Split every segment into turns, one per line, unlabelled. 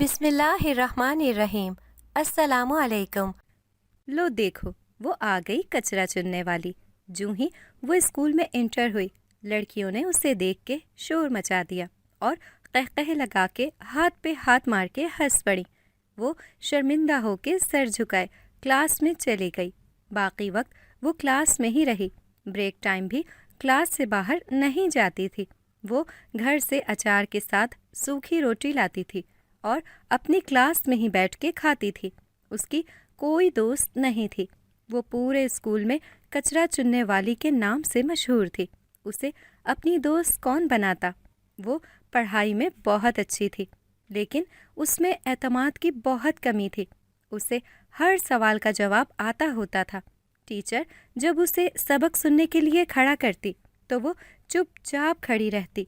بسم اللہ الرحمن الرحیم۔ السلام علیکم۔
لو دیکھو، وہ آ گئی کچرا چننے والی۔ جوں ہی وہ اسکول میں انٹر ہوئی، لڑکیوں نے اسے دیکھ کے شور مچا دیا اور قہقہے لگا کے ہاتھ پہ ہاتھ مار کے ہنس پڑی۔ وہ شرمندہ ہو کے سر جھکائے کلاس میں چلی گئی۔ باقی وقت وہ کلاس میں ہی رہی۔ بریک ٹائم بھی کلاس سے باہر نہیں جاتی تھی۔ وہ گھر سے اچار کے ساتھ سوکھی روٹی لاتی تھی اور اپنی کلاس میں ہی بیٹھ کے کھاتی تھی۔ اس کی کوئی دوست نہیں تھی۔ وہ پورے اسکول میں کچرا چننے والی کے نام سے مشہور تھی۔ اسے اپنی دوست کون بناتا؟ وہ پڑھائی میں بہت اچھی تھی، لیکن اس میں اعتماد کی بہت کمی تھی۔ اسے ہر سوال کا جواب آتا ہوتا تھا۔ ٹیچر جب اسے سبق سننے کے لیے کھڑا کرتی تو وہ چپ چاپ کھڑی رہتی،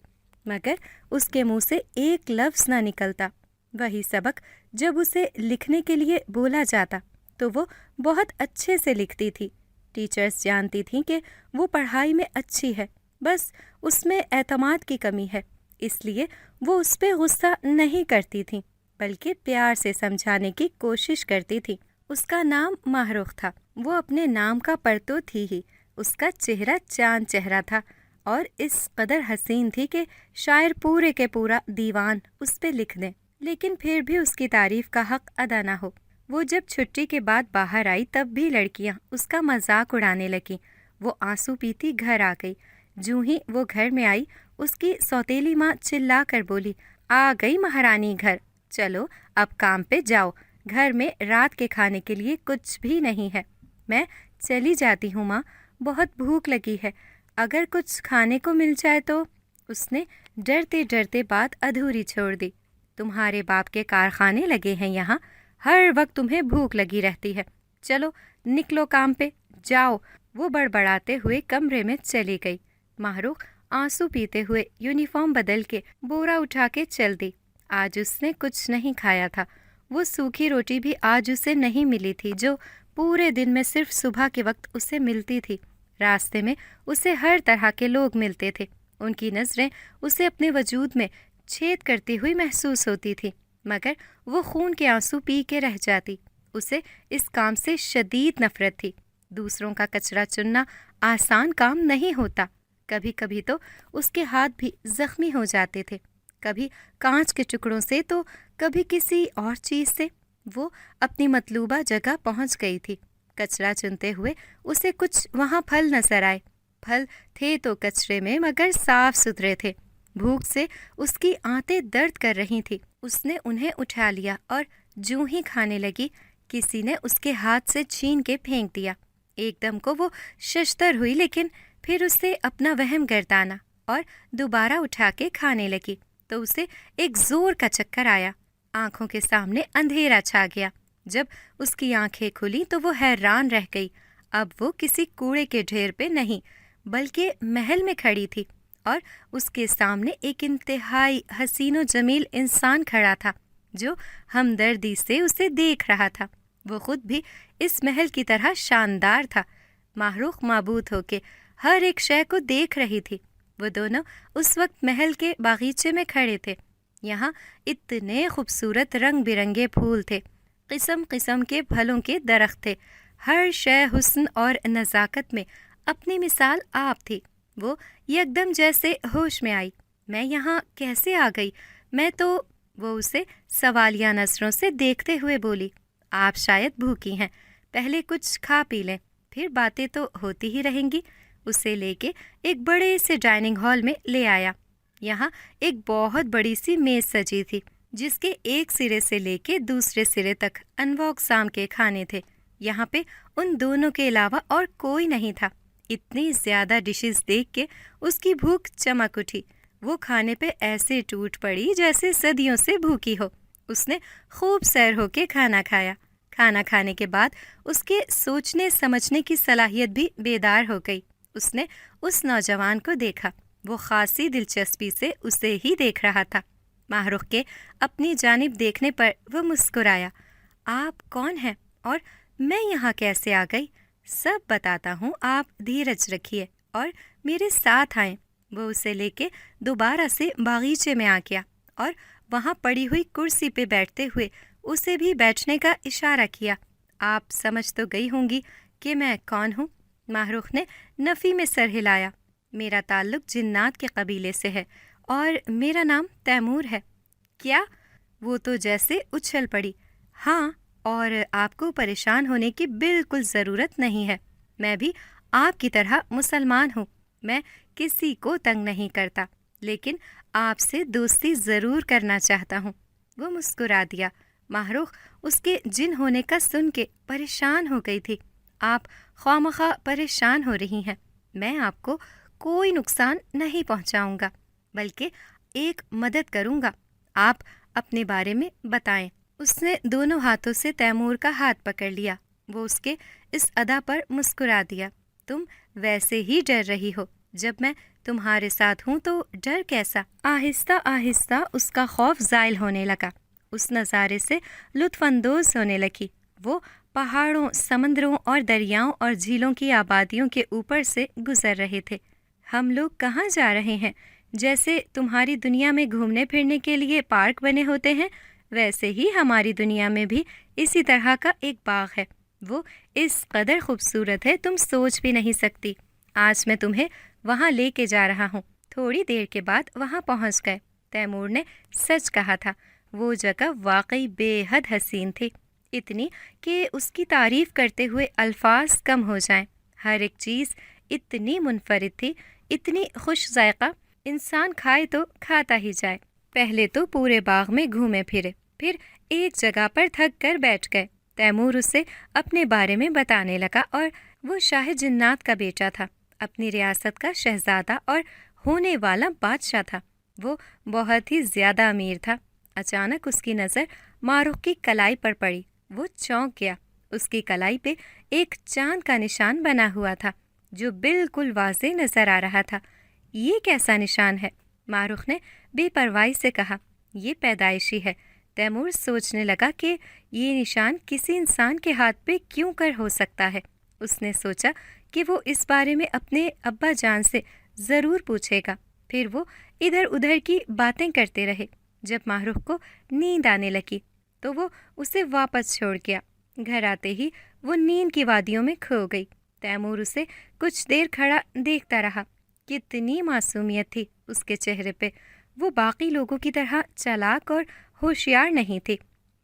مگر اس کے منہ سے ایک لفظ نہ نکلتا۔ وہی سبق جب اسے لکھنے کے لیے بولا جاتا تو وہ بہت اچھے سے لکھتی تھی۔ ٹیچرز جانتی تھیں کہ وہ پڑھائی میں اچھی ہے، بس اس میں اعتماد کی کمی ہے، اس لیے وہ اس پہ غصہ نہیں کرتی تھیں، بلکہ پیار سے سمجھانے کی کوشش کرتی تھی۔ اس کا نام ماہ رخ تھا۔ وہ اپنے نام کا پرتو تھی ہی۔ اس کا چہرہ چاند چہرہ تھا اور اس قدر حسین تھی کہ شاعر پورے کے پورا دیوان اس پہ لکھ دیں، لیکن پھر بھی اس کی تعریف کا حق ادا نہ ہو۔ وہ جب چھٹی کے بعد باہر آئی تب بھی لڑکیاں اس کا مذاق اڑانے لگیں۔ وہ آنسو پیتی گھر آ گئی۔ جوں ہی وہ گھر میں آئی، اس کی سوتیلی ماں چلا کر بولی، آ گئی مہارانی گھر، چلو اب کام پہ جاؤ، گھر میں رات کے کھانے کے لیے کچھ بھی نہیں ہے۔ میں چلی جاتی ہوں ماں، بہت بھوک لگی ہے، اگر کچھ کھانے کو مل جائے تو۔ اس نے ڈرتے ڈرتے بات ادھوری چھوڑ دی۔ تمہارے باپ کے کارخانے لگے ہیں یہاں، ہر وقت تمہیں بھوک لگی رہتی ہے، چلو نکلو کام پہ جاؤ۔ وہ بڑبڑاتے ہوئے کمرے میں چلی گئی۔ ماہ رخ آنسو پیتے ہوئے یونیفارم بدل کے بورا اٹھا کے چل دی۔ آج اس نے کچھ نہیں کھایا تھا۔ وہ سوکھی روٹی بھی آج اسے نہیں ملی تھی جو پورے دن میں صرف صبح کے وقت اسے ملتی تھی۔ راستے میں اسے ہر طرح کے لوگ ملتے تھے، ان کی نظریں اسے اپنے وجود میں چھید کرتی ہوئی محسوس ہوتی تھی، مگر وہ خون کے آنسو پی کے رہ جاتی۔ اسے اس کام سے شدید نفرت تھی۔ دوسروں کا کچرا چننا آسان کام نہیں ہوتا۔ کبھی کبھی تو اس کے ہاتھ بھی زخمی ہو جاتے تھے، کبھی کانچ کے ٹکڑوں سے تو کبھی کسی اور چیز سے۔ وہ اپنی مطلوبہ جگہ پہنچ گئی تھی۔ کچرا چنتے ہوئے اسے کچھ وہاں پھل نظر آئے۔ پھل تھے تو کچرے میں، مگر صاف ستھرے تھے۔ بھوک سے اس کی آنتیں درد کر رہی تھی۔ اس نے انہیں اٹھا لیا اور جوں ہی کھانے لگی، کسی نے اس کے ہاتھ سے چھین کے پھینک دیا۔ ایک دم کو وہ ششدر ہوئی، لیکن پھر اسے اپنا وہم گردانا اور دوبارہ اٹھا کے کھانے لگی تو اسے ایک زور کا چکر آیا۔ آنکھوں کے سامنے اندھیرا چھا گیا۔ جب اس کی آنکھیں کھلی تو وہ حیران رہ گئی۔ اب وہ کسی کوڑے کے ڈھیر پہ نہیں، بلکہ محل میں کھڑی تھی، اور اس کے سامنے ایک انتہائی حسین و جمیل انسان کھڑا تھا جو ہمدردی سے اسے دیکھ رہا تھا۔ وہ خود بھی اس محل کی طرح شاندار تھا۔ ماہ رخ مابوت ہو کے ہر ایک شے کو دیکھ رہی تھی۔ وہ دونوں اس وقت محل کے باغیچے میں کھڑے تھے۔ یہاں اتنے خوبصورت رنگ برنگے پھول تھے، قسم قسم کے پھلوں کے درخت تھے، ہر شے حسن اور نزاکت میں اپنی مثال آپ تھی۔ وہ یکدم جیسے ہوش میں آئی۔ میں یہاں کیسے آ گئی؟ میں تو… وہ اسے سوالیہ نظروں سے دیکھتے ہوئے بولی، آپ شاید بھوکی ہیں، پہلے کچھ کھا پی لیں، پھر باتیں تو ہوتی ہی رہیں گی۔ اسے لے کے ایک بڑے سے ڈائننگ ہال میں لے آیا۔ یہاں ایک بہت بڑی سی میز سجی تھی، جس کے ایک سرے سے لے کے دوسرے سرے تک انواع اقسام کے کھانے تھے۔ یہاں پہ ان دونوں کے علاوہ اور کوئی نہیں تھا۔ اتنی زیادہ ڈشز دیکھ کے اس کی بھوک چمک اٹھی۔ وہ کھانے پہ ایسے ٹوٹ پڑی جیسے صدیوں سے بھوکی ہو۔ اس نے خوب سیر ہو کے کھانا کھایا۔ کھانا کھانے کے بعد اس کے سوچنے سمجھنے کی صلاحیت بھی بیدار ہو گئی۔ اس نے اس نوجوان کو دیکھا۔ وہ خاصی دلچسپی سے اسے ہی دیکھ رہا تھا۔ ماہ رخ کے اپنی جانب دیکھنے پر وہ مسکرایا، آپ کون ہیں اور میں یہاں کیسے آ گئی؟ سب بتاتا ہوں، آپ دھیرج رکھیے اور میرے ساتھ آئیں۔ وہ اسے لے کے دوبارہ سے باغیچے میں آ گیا اور وہاں پڑی ہوئی کرسی پہ بیٹھتے ہوئے اسے بھی بیٹھنے کا اشارہ کیا۔ آپ سمجھ تو گئی ہوں گی کہ میں کون ہوں؟ ماہ رخ نے نفی میں سر ہلایا۔ میرا تعلق جنات کے قبیلے سے ہے اور میرا نام تیمور ہے۔ کیا؟ وہ تو جیسے اچھل پڑی۔ ہاں، اور آپ کو پریشان ہونے کی بالکل ضرورت نہیں ہے۔ میں بھی آپ کی طرح مسلمان ہوں۔ میں کسی کو تنگ نہیں کرتا، لیکن آپ سے دوستی ضرور کرنا چاہتا ہوں۔ وہ مسکرا دیا۔ ماہ رخ اس کے جن ہونے کا سن کے پریشان ہو گئی تھی۔ آپ خواہ پریشان ہو رہی ہیں۔ میں آپ کو کوئی نقصان نہیں پہنچاؤں گا، بلکہ ایک مدد کروں گا۔ آپ اپنے بارے میں بتائیں۔ اس نے دونوں ہاتھوں سے تیمور کا ہاتھ پکڑ لیا۔ وہ اس کے اس ادا پر مسکرا دیا۔ تم ویسے ہی ڈر رہی ہو، جب میں تمہارے ساتھ ہوں تو ڈر کیسا؟ آہستہ آہستہ اس کا خوف زائل ہونے لگا۔ اس نظارے سے لطف اندوز ہونے لگی۔ وہ پہاڑوں، سمندروں اور دریاؤں اور جھیلوں کی آبادیوں کے اوپر سے گزر رہے تھے۔ ہم لوگ کہاں جا رہے ہیں؟ جیسے تمہاری دنیا میں گھومنے پھرنے کے لیے پارک بنے ہوتے ہیں، ویسے ہی ہماری دنیا میں بھی اسی طرح کا ایک باغ ہے۔ وہ اس قدر خوبصورت ہے تم سوچ بھی نہیں سکتی۔ آج میں تمہیں وہاں لے کے جا رہا ہوں۔ تھوڑی دیر کے بعد وہاں پہنچ گئے۔ تیمور نے سچ کہا تھا، وہ جگہ واقعی بے حد حسین تھی، اتنی کہ اس کی تعریف کرتے ہوئے الفاظ کم ہو جائیں۔ ہر ایک چیز اتنی منفرد تھی، اتنی خوش ذائقہ، انسان کھائے تو کھاتا ہی جائے۔ پہلے تو پورے باغ میں گھومے پھرے، پھر ایک جگہ پر تھک کر بیٹھ گئے۔ تیمور اسے اپنے بارے میں بتانے لگا اور وہ شاہ جنات کا بیٹا تھا، اپنی ریاست کا شہزادہ اور ہونے والا بادشاہ تھا۔ وہ بہت ہی زیادہ امیر تھا۔ اچانک اس کی نظر ماہ رخ کی کلائی پر پڑی۔ وہ چونک گیا۔ اس کی کلائی پہ ایک چاند کا نشان بنا ہوا تھا جو بالکل واضح نظر آ رہا تھا۔ یہ کیسا نشان ہے؟ ماہ رخ نے بے پرواہی سے کہا۔ یہ پیدائشی ہے۔ تیمور سوچنے لگا کہ یہ نشان کسی انسان کے ہاتھ پہ کیوں کر ہو سکتا ہے۔ اس نے سوچا کہ وہ اس بارے میں اپنے ابا جان سے ضرور پوچھے گا۔ پھر وہ ادھر ادھر کی باتیں کرتے رہے۔ جب ماہ رخ کو نیند آنے لگی تو وہ اسے واپس چھوڑ گیا۔ گھر آتے ہی وہ نیند کی وادیوں میں کھو گئی۔ تیمور اسے کچھ دیر کھڑا دیکھتا رہا۔ کتنی معصومیت تھی اس کے چہرے پہ۔ وہ باقی لوگوں کی طرح چالاک اور ہوشیار نہیں تھی۔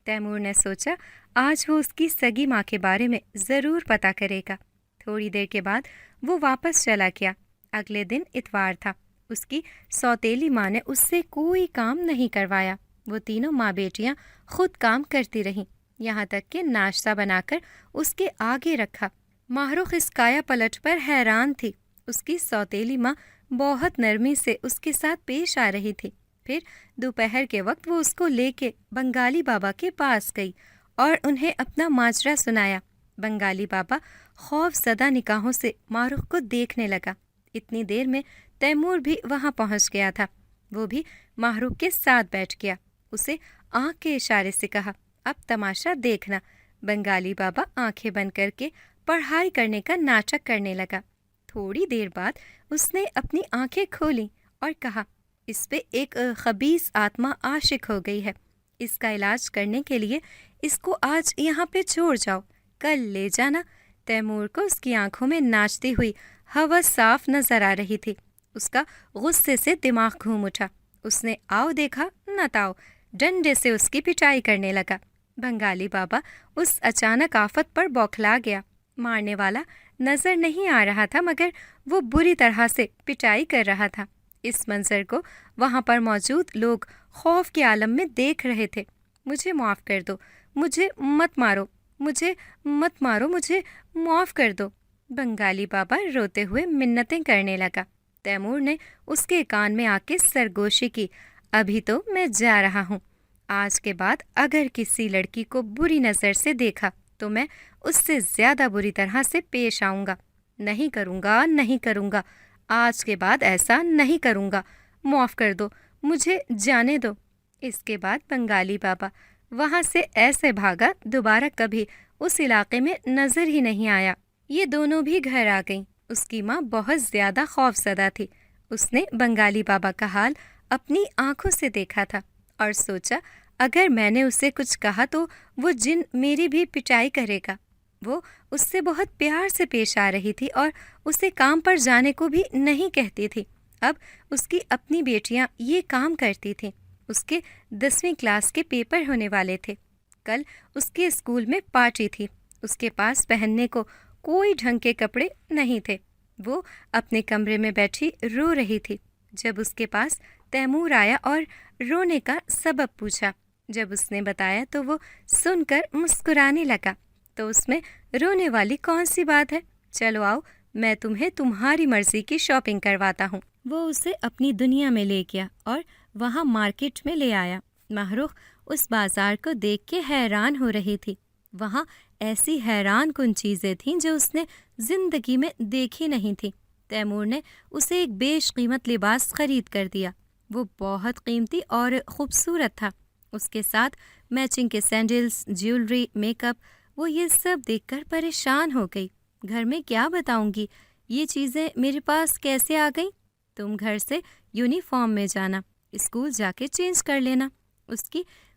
تیمور نے سوچا آج وہ اس کی سگی ماں کے بارے میں ضرور پتہ کرے گا۔ تھوڑی دیر کے بعد وہ واپس چلا گیا۔ اگلے دن اتوار تھا۔ اس کی سوتیلی ماں نے اس سے کوئی کام نہیں کروایا۔ وہ تینوں ماں بیٹیاں خود کام کرتی رہیں، یہاں تک کہ ناشتہ بنا کر اس کے آگے رکھا۔ ماہ رخ اس کایا پلٹ پر حیران تھی۔ اس کی سوتیلی ماں بہت نرمی سے اس کے ساتھ پیش آ رہی تھی۔ پھر دوپہر کے وقت وہ اس کو لے کے بنگالی بابا کے پاس گئی اور انہیں اپنا ماجرا سنایا۔ بنگالی بابا خوف زدہ نگاہوں سے ماہ رخ کو دیکھنے لگا۔ اتنی دیر میں تیمور بھی وہاں پہنچ گیا تھا۔ وہ بھی ماہ رخ کے ساتھ بیٹھ گیا۔ اسے آنکھ کے اشارے سے کہا، اب تماشا دیکھنا۔ بنگالی بابا آنکھیں بند کر کے پڑھائی کرنے کا ناٹک کرنے لگا۔ تھوڑی دیر بعد اس نے اپنی آنکھیں کھولیں اور کہا، اس پہ ایک خبیث آتما عاشق ہو گئی ہے۔ اس کا علاج کرنے کے لیے اس کو آج یہاں پہ چھوڑ جاؤ، کل لے جانا۔ تیمور کو اس کی آنکھوں میں ناچتی ہوئی ہوا صاف نظر آ رہی تھی۔ اس کا غصے سے دماغ گھوم اٹھا۔ اس نے آؤ دیکھا نہ تاؤ ڈنڈے سے اس کی پٹائی کرنے لگا۔ بنگالی بابا اس اچانک آفت پر بوکھلا گیا۔ مارنے والا نظر نہیں آ رہا تھا، مگر وہ بری طرح سے پٹائی کر رہا تھا۔ اس منظر کو وہاں پر موجود لوگ خوف کے عالم میں دیکھ رہے تھے۔ مجھے معاف کر دو، مجھے مت مارو، مجھے مت مارو، مجھے معاف کر دو۔ بنگالی بابا روتے ہوئے منتیں کرنے لگا۔ تیمور نے اس کے کان میں آ کے سرگوشی کی، ابھی تو میں جا رہا ہوں۔ آج کے بعد اگر کسی لڑکی کو بری نظر سے دیکھا تو میں اس سے زیادہ بری طرح سے پیش آؤں گا۔ نہیں کروں گا، نہیں کروں گا، آج کے بعد ایسا نہیں کروں گا، معاف کر دو، مجھے جانے دو۔ اس کے بعد بنگالی بابا وہاں سے ایسے بھاگا، دوبارہ کبھی اس علاقے میں نظر ہی نہیں آیا۔ یہ دونوں بھی گھر آ گئیں۔ اس کی ماں بہت زیادہ خوف زدہ تھی۔ اس نے بنگالی بابا کا حال اپنی آنکھوں سے دیکھا تھا اور سوچا اگر میں نے اسے کچھ کہا تو وہ جن میری بھی پٹائی کرے گا۔ وہ اس سے بہت پیار سے پیش آ رہی تھی اور اسے کام پر جانے کو بھی نہیں کہتی تھی۔ اب اس کی اپنی بیٹیاں یہ کام کرتی تھیں۔ اس کے 10ویں کلاس کے پیپر ہونے والے تھے۔ کل اس کے اسکول میں پارٹی تھی۔ اس کے پاس پہننے کو کوئی ڈھنگ کے کپڑے نہیں تھے۔ وہ اپنے کمرے میں بیٹھی رو رہی تھی جب اس کے پاس تیمور آیا اور رونے کا سبب پوچھا۔ جب اس نے بتایا تو وہ سن کر مسکرانے لگا۔ تو اس میں رونے والی کون سی بات ہے؟ چلو آؤ، میں تمہیں تمہاری مرضی کی شاپنگ کرواتا ہوں۔ وہ اسے اپنی دنیا میں لے گیا اور وہاں مارکیٹ میں لے آیا۔ محروق اس بازار کو دیکھ کے حیران ہو رہی تھی۔ وہاں ایسی حیران کن چیزیں تھیں جو اس نے زندگی میں دیکھی نہیں تھی۔ تیمور نے اسے ایک بیش قیمت لباس خرید کر دیا۔ وہ بہت قیمتی اور خوبصورت تھا۔ اس کے ساتھ میچنگ کے سینڈلز، جیولری، میک اپ۔ وہ یہ سب دیکھ کر پریشان ہو گئی۔ گھر میں کیا بتاؤں گی؟ یہ چیزیں میرے پاس کیسے آ گئیں؟ تم گھر سے یونیفارم میں جانا، اسکول جا کے چینج کر لینا۔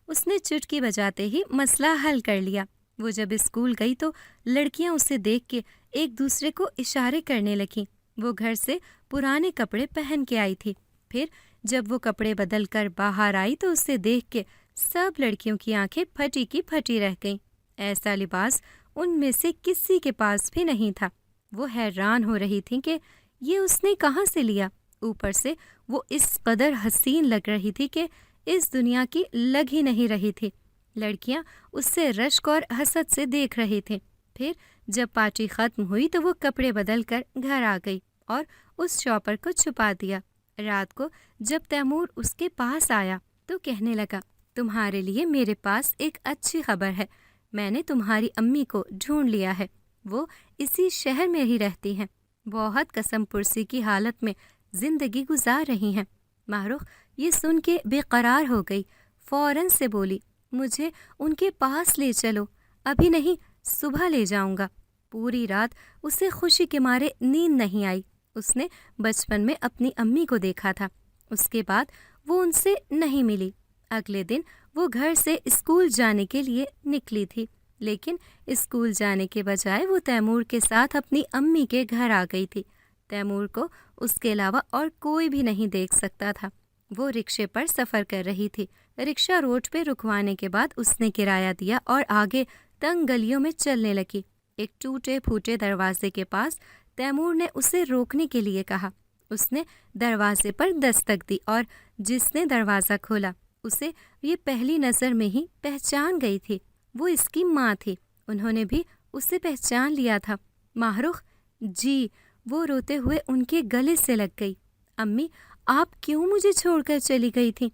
اس نے چٹکی بجاتے ہی مسئلہ حل کر لیا۔ وہ جب اسکول گئی تو لڑکیاں اسے دیکھ کے ایک دوسرے کو اشارے کرنے لگیں۔ وہ گھر سے پرانے کپڑے پہن کے آئی تھی۔ پھر جب وہ کپڑے بدل کر باہر آئی تو اسے دیکھ کے سب لڑکیوں کی آنکھیں پھٹی کی پھٹی رہ گئیں۔ ایسا لباس ان میں سے کسی کے پاس بھی نہیں تھا۔ وہ حیران ہو رہی تھی کہ یہ اس نے کہاں سے لیا۔ اوپر سے وہ اس قدر حسین لگ رہی تھی کہ اس دنیا کی لگ ہی نہیں رہی تھی۔ لڑکیاں اس سے رشک اور حسد سے دیکھ رہی تھیں۔ پھر جب پارٹی ختم ہوئی تو وہ کپڑے بدل کر گھر آ گئی اور اس شاپر کو چھپا دیا۔ رات کو جب تیمور اس کے پاس آیا تو کہنے لگا، تمہارے لیے میرے پاس ایک اچھی خبر ہے۔ میں نے تمہاری امی کو ڈھونڈ لیا ہے۔ وہ اسی شہر میں ہی رہتی ہیں۔ بہت قسم پرسی کی حالت میں زندگی گزار رہی ہیں۔ محروق یہ سن کے بے قرار ہو گئی۔ فوراً سے بولی، مجھے ان کے پاس لے چلو، ابھی نہیں، صبح لے جاؤں گا۔ پوری رات اسے خوشی کے مارے نیند نہیں آئی۔ اس نے بچپن میں اپنی امی کو دیکھا تھا۔ اس کے بعد وہ ان سے نہیں ملی۔ اگلے دن وہ گھر سے اسکول جانے کے لیے نکلی تھی، لیکن اسکول جانے کے بجائے وہ تیمور کے ساتھ اپنی امی کے گھر آ گئی تھی۔ تیمور کو اس کے علاوہ اور کوئی بھی نہیں دیکھ سکتا تھا۔ وہ رکشے پر سفر کر رہی تھی۔ رکشہ روڈ پہ رکوانے کے بعد اس نے کرایہ دیا اور آگے تنگ گلیوں میں چلنے لگی۔ ایک ٹوٹے پھوٹے دروازے کے پاس تیمور نے اسے روکنے کے لیے کہا۔ اس نے دروازے پر دستک دی اور جس نے دروازہ کھولا اسے یہ پہلی نظر میں ہی پہچان گئی تھی۔ وہ اس کی ماں تھی۔ انہوں نے بھی اسے پہچان لیا تھا۔ محروق، جی، وہ روتے ہوئے ان کے گلے سے لگ گئی۔ امی، آپ کیوں مجھے چھوڑ کر چلی گئی تھی؟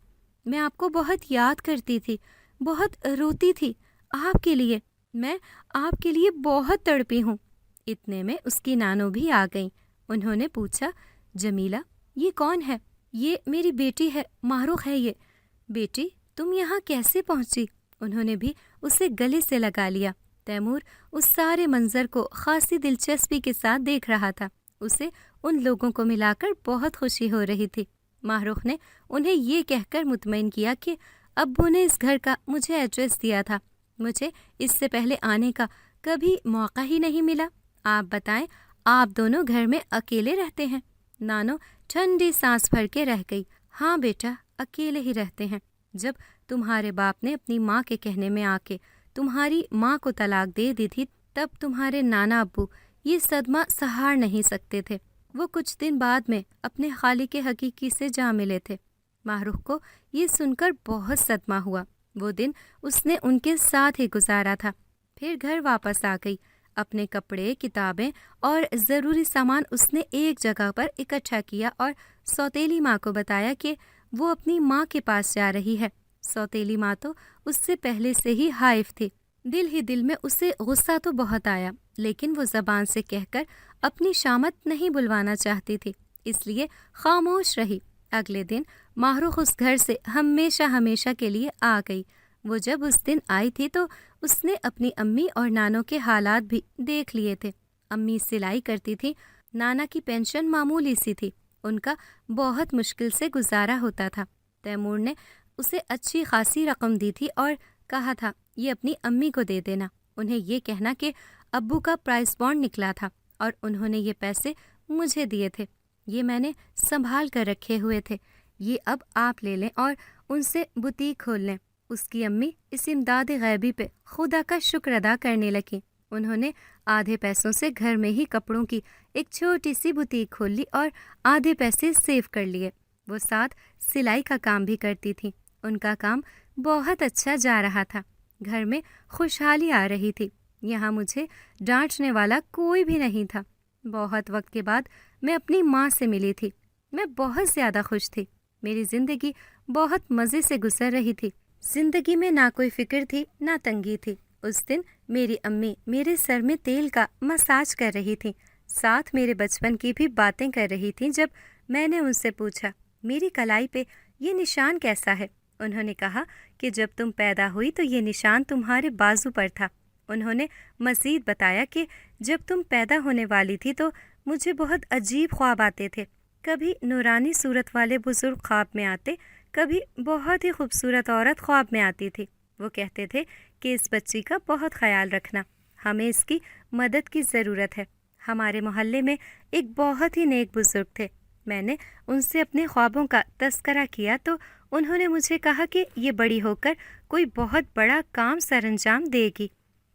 میں آپ کو بہت یاد کرتی تھی، بہت روتی تھی آپ کے لیے۔ میں آپ کے لیے بہت تڑپی ہوں۔ اتنے میں اس کی نانو بھی آ گئیں۔ انہوں نے پوچھا، جمیلہ، یہ کون ہے؟ یہ میری بیٹی ہے، محروق ہے یہ۔ بیٹی، تم یہاں کیسے پہنچی؟ انہوں نے بھی اسے گلے سے لگا لیا۔ تیمور اس سارے منظر کو خاصی دلچسپی کے ساتھ دیکھ رہا تھا۔ اسے ان لوگوں کو ملا کر بہت خوشی ہو رہی تھی۔ محروق نے انہیں یہ کہہ کر مطمئن کیا کہ ابو نے اس گھر کا مجھے ایڈریس دیا تھا۔ مجھے اس سے پہلے آنے کا کبھی موقع ہی نہیں ملا۔ آپ بتائیں، آپ دونوں گھر میں اکیلے رہتے ہیں؟ نانو ٹھنڈی سانس بھر کے رہ گئی۔ ہاں بیٹا، اکیلے ہی رہتے ہیں۔ جب تمہارے باپ نے اپنی ماں کے کہنے میں آ کے تمہاری ماں کو طلاق دے دی تھی، تب تمہارے نانا ابو یہ صدمہ سہار نہیں سکتے تھے۔ وہ کچھ دن بعد میں اپنے خالق حقیقی سے جا ملے تھے۔ محروق کو یہ سن کر بہت صدمہ ہوا۔ وہ دن اس نے ان کے ساتھ ہی گزارا تھا۔ پھر گھر واپس آ گئی۔ اپنے کپڑے، کتابیں اور ضروری سامان اس نے ایک جگہ پر اکٹھا کیا اور سوتیلی ماں کو بتایا کہ وہ اپنی ماں کے پاس جا رہی ہے۔ سوتیلی ماں تو اس سے پہلے سے ہی حائف تھی۔ دل ہی دل میں اسے غصہ تو بہت آیا، لیکن وہ زبان سے کہہ کر اپنی شامت نہیں بلوانا چاہتی تھی، اس لیے خاموش رہی۔ اگلے دن محروق اس گھر سے ہمیشہ ہمیشہ کے لیے آ گئی۔ وہ جب اس دن آئی تھی تو اس نے اپنی امی اور نانو کے حالات بھی دیکھ لیے تھے۔ امی سلائی کرتی تھی، نانا کی پینشن معمولی سی تھی، ان کا بہت مشکل سے گزارا ہوتا تھا۔ تیمور نے اسے اچھی خاصی رقم دی تھی اور کہا تھا یہ اپنی امی کو دے دینا، انہیں یہ کہنا کہ ابو کا پرائز بانڈ نکلا تھا اور انہوں نے یہ پیسے مجھے دیے تھے، یہ میں نے سنبھال کر رکھے ہوئے تھے، یہ اب آپ لے لیں اور ان سے بوتیک کھول لیں۔ اس کی امی اس امداد غیبی پہ خدا کا شکر ادا کرنے لگیں۔ انہوں نے آدھے پیسوں سے گھر میں ہی کپڑوں کی ایک چھوٹی سی بوتیک کھول لی اور آدھے پیسے سیو کر لیے۔ وہ ساتھ سلائی کا کام بھی کرتی تھیں۔ ان کا کام بہت اچھا جا رہا تھا، گھر میں خوشحالی آ رہی تھی، یہاں مجھے ڈانٹنے والا کوئی بھی نہیں تھا۔ بہت وقت کے بعد میں اپنی ماں سے ملی تھی، میں بہت زیادہ خوش تھی، میری زندگی بہت مزے سے گزر رہی تھی، زندگی میں نہ کوئی فکر تھی نہ تنگی تھی۔ اس دن میری امی میرے سر میں تیل کا مساج کر رہی تھیں، ساتھ میرے بچپن کی بھی باتیں کر رہی تھیں۔ جب میں نے ان سے پوچھا میری کلائی پہ یہ نشان کیسا ہے، انہوں نے کہا کہ جب تم پیدا ہوئی تو یہ نشان تمہارے بازو پر تھا۔ انہوں نے مزید بتایا کہ جب تم پیدا ہونے والی تھی تو مجھے بہت عجیب خواب آتے تھے، کبھی نورانی صورت والے بزرگ خواب میں آتے، کبھی بہت ہی خوبصورت عورت خواب میں آتی تھی۔ وہ کہتے تھے کہ اس بچی کا بہت خیال رکھنا، ہمیں اس کی مدد کی ضرورت ہے۔ ہمارے محلے میں ایک بہت ہی نیک بزرگ تھے، میں نے ان سے اپنے خوابوں کا تذکرہ کیا تو انہوں نے مجھے کہا کہ یہ بڑی ہو کر کوئی بہت بڑا کام سر انجام دے گی۔